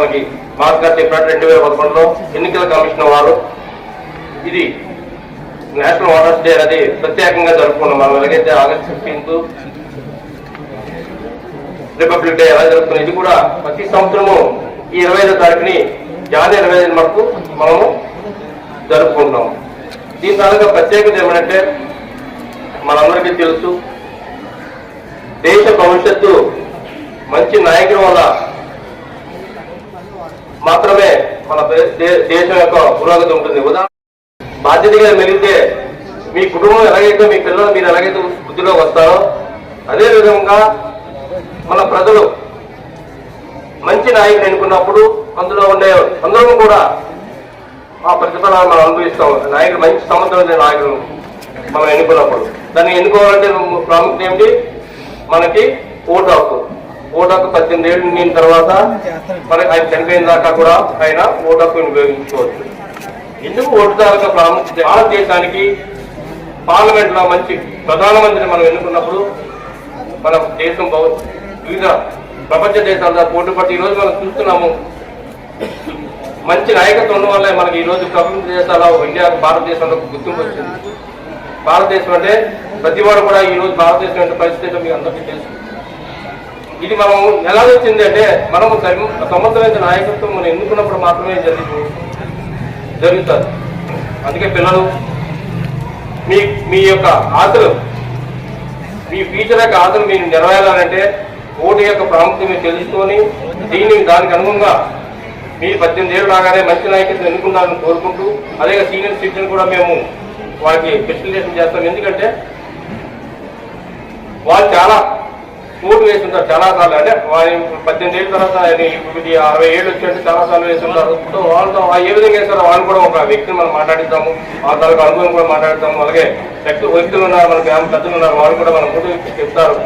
మనకి మార్క్ గారు చెప్పినట్టు 2011లో ఎన్నికల కమిషన్ వారు ఇది నేషనల్ ఓటర్స్ డే అనేది ప్రత్యేకంగా జరుపుకున్నాం. మనం ఎలాగైతే ఆగస్ట్ 15 రిపబ్లిక్ డే ఎలా జరుపుకున్నాం, ఇది కూడా ప్రతి సంవత్సరము ఈ 25వ తారీఖుని జనవరి 25 వరకు మనము జరుపుకుంటాం. దీని తాలూకా ప్రత్యేకత ఏమంటే మనందరికీ తెలుసు, దేశ భవిష్యత్తు మంచి నాయకుల వల్ల మాత్రమే మన దేశం యొక్క పురోగతి ఉంటుంది. ఉదాహరణ బాధ్యతగా మెలిగితే మీ కుటుంబం ఎలాగైతే మీ పిల్లలు మీరు ఎలాగైతే వృద్ధిలోకి వస్తారో అదే విధంగా మన ప్రజలు మంచి నాయకులు ఎన్నుకున్నప్పుడు అందులో ఉండే అందరం కూడా ఆ ప్రతిఫలాన్ని మనం అనుభవిస్తాం. నాయకులు మంచి సమర్థమైన నాయకులు మనం ఎన్నుకున్నప్పుడు దాన్ని ఎన్నుకోవాలంటే ప్రాముఖ్యత ఏమిటి, మనకి ఓటు హక్కు. ఓటు హక్కు 18 ఏళ్ళు నిండిన తర్వాత మనకి ఆయన చనిపోయిన దాకా కూడా ఆయన ఓటు హక్కుని ఉపయోగించుకోవచ్చు. ఎందుకు ఓటు తాలూకా ప్రాముఖ్యత, భారతదేశానికి పార్లమెంట్ లో మంచి ప్రధానమంత్రిని మనం ఎన్నుకున్నప్పుడు మన దేశం వివిధ ప్రపంచ దేశాలతో పోటీ పట్టి ఈరోజు మనం చూస్తున్నాము. మంచి నాయకత్వం ఉన్న వల్లే మనకి ఈరోజు ప్రపంచ దేశాల్లో ఇండియా భారతదేశంలో గుర్తింపు వచ్చింది. భారతదేశం అంటే ప్రతి వాడు కూడా ఈరోజు భారతదేశం అంటే పరిస్థితి మీకు అందరికీ తెలుసు. ఇది మనం ఎలా వచ్చింది అంటే మనము సమర్థమైన నాయకత్వం మనం ఎన్నుకున్నప్పుడు మాత్రమే జరుగుతుంది. అందుకే పిల్లలు మీ యొక్క ఆశలు, మీ ఫ్యూచర్ యొక్క ఆశలు మీరు నెరవేరాలంటే ఓటు యొక్క ప్రాముఖ్యత మీరు తెలుసుకొని దానికి అనుగుణంగా మీరు 18 ఏళ్ళు రాగానే మంచి నాయకత్వం ఎన్నుకుంటారని కోరుకుంటూ, అదే సీనియర్ సిటిజన్ కూడా మేము వాళ్ళకి ఫెసిలిటేషన్ చేస్తాం. ఎందుకంటే వాళ్ళు చాలా ఓటు వేసి ఉంటారు చాలాసార్లు. అంటే వాళ్ళు 18 ఏళ్ళ తర్వాత 60 ఏళ్ళు వచ్చి చాలా సార్లు వేసి ఉంటారు. సో వాళ్ళతో ఏ విధంగా వేస్తారో వాళ్ళు కూడా ఒక వ్యక్తిని మనం మాట్లాడిద్దాము, వాళ్ళ తాలూకు అనుభవం కూడా మాట్లాడతాము. అలాగే వ్యక్తులు ఉన్నారు, మన గ్రామ పెద్దలు ఉన్నారు, వాళ్ళు కూడా మనం ఓటు చెప్తారు.